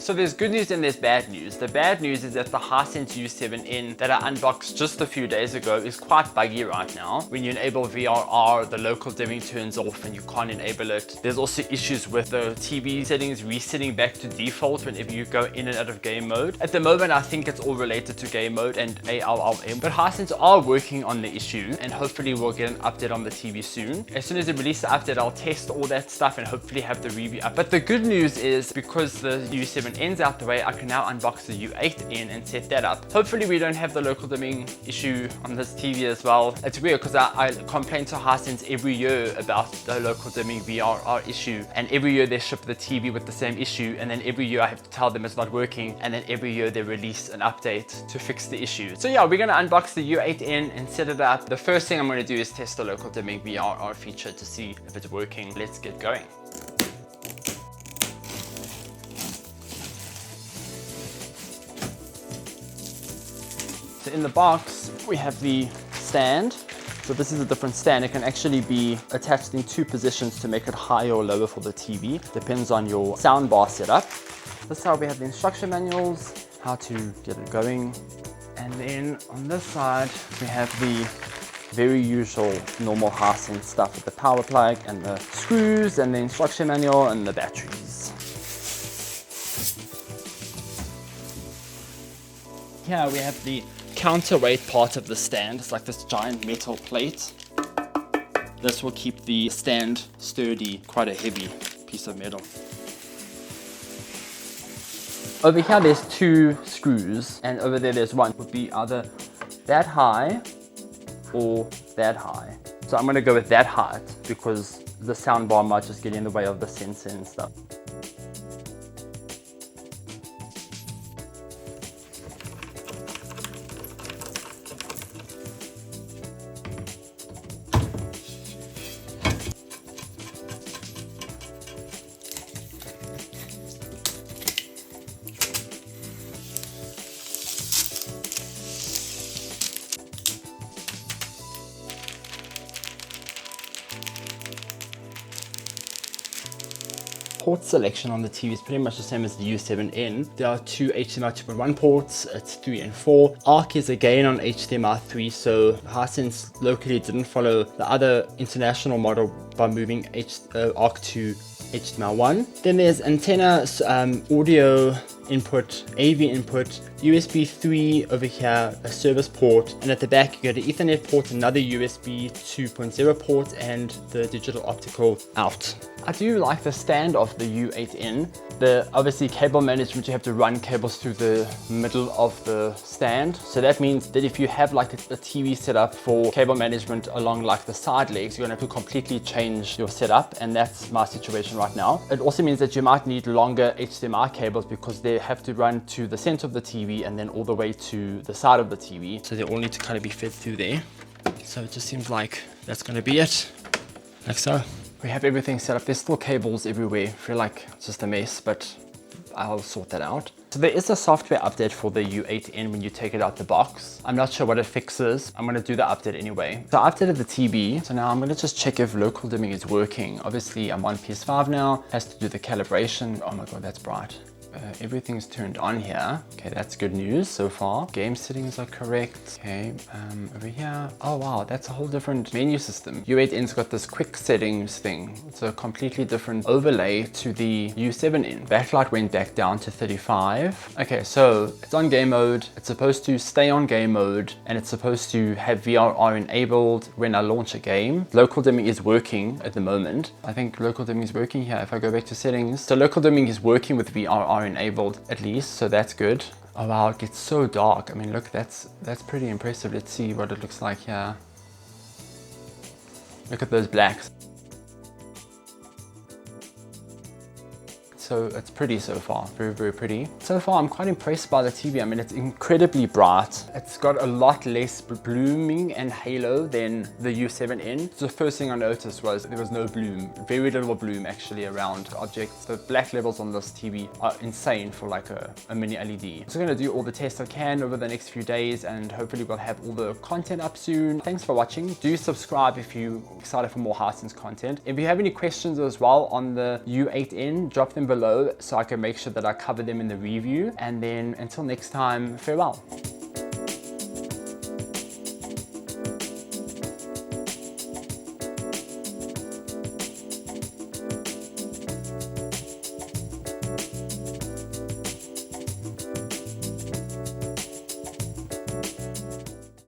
So there's good news and there's bad news. The bad news is that the Hisense U7N that I unboxed just a few days ago is quite buggy right now. When you enable VRR, the local dimming turns off and you can't enable it. There's also issues with the TV settings resetting back to default whenever you go in and out of game mode. At the moment, I think it's all related to game mode and ALLM, but Hisense are working on the issue and hopefully we'll get an update on the TV soon. As soon as they release the update, I'll test all that stuff and hopefully have the review up. But the good news is because the U7N's out the way, I can now unbox the U8N and set that up. Hopefully we don't have the local dimming issue on this TV as well. It's weird because I complain to Hisense every year about the local dimming VRR issue, and every year they ship the TV with the same issue, and then every year I have to tell them it's not working, and then every year they release an update to fix the issue. So yeah, we're gonna unbox the U8N and set it up. The first thing I'm gonna do is test the local dimming VRR feature to see if it's working. Let's get going. So in the box, we have the stand. So this is a different stand. It can actually be attached in two positions to make it higher or lower for the TV. Depends on your sound bar setup. This is how we have the instruction manuals, how to get it going. And then on this side, we have the very usual normal Hisense stuff with the power plug and the screws and the instruction manual and the batteries. Here we have the counterweight part of the stand. It's like this giant metal plate. This will keep the stand sturdy, quite a heavy piece of metal. Over here there's two screws, and over there there's one. It would be either that high or that high. So I'm going to go with that height because the sound bar might just get in the way of the sensor and stuff. Port selection on the TV is pretty much the same as the U7N. There are two HDMI 2.1 ports, it's 3 and 4. ARC is again on HDMI 3, so Hisense locally didn't follow the other international model by moving ARC to HDMI 1. Then there's antenna, audio input, AV input, USB 3 over here, a service port, and at the back you got an Ethernet port, another USB 2.0 port, and the digital optical out. I do like the stand of the U8N. The obviously cable management, you have to run cables through the middle of the stand. So that means that if you have like a TV setup for cable management along like the side legs, you're gonna have to completely change your setup, and that's my situation right now. It also means that you might need longer HDMI cables because they have to run to the center of the TV and then all the way to the side of the TV. So they all need to kind of be fed through there. So it just seems like that's gonna be it, like so. We have everything set up. There's still cables everywhere. I feel like it's just a mess, but I'll sort that out. So there is a software update for the U8N when you take it out the box. I'm not sure what it fixes. I'm gonna do the update anyway. So I updated the TV. So now I'm gonna just check if local dimming is working. Obviously I'm on PS5 now, has to do the calibration. Oh my God, that's bright. Everything's turned on here. Okay, that's good news so far. Game settings are correct. Okay, over here. Oh wow, that's a whole different menu system. U8N's got this quick settings thing. It's a completely different overlay to the U7N. Backlight went back down to 35. Okay, so it's on game mode. It's supposed to stay on game mode, and it's supposed to have VRR enabled when I launch a game. Local dimming is working at the moment. I think local dimming is working here. If I go back to settings. So local dimming is working with VRR enabled at least, so that's good. Oh wow, it gets so dark. I mean, look, that's pretty impressive. Let's see what it looks like here. Look at those blacks. So it's pretty so far, very, very pretty. So far, I'm quite impressed by the TV. I mean, it's incredibly bright. It's got a lot less blooming and halo than the U7N. So the first thing I noticed was there was no bloom, very little bloom actually around objects. The black levels on this TV are insane for like a mini LED. So I'm gonna do all the tests I can over the next few days, and hopefully we'll have all the content up soon. Thanks for watching. Do subscribe if you're excited for more Hisense content. If you have any questions as well on the U8N, drop them below below so I can make sure that I cover them in the review. And then until next time, farewell.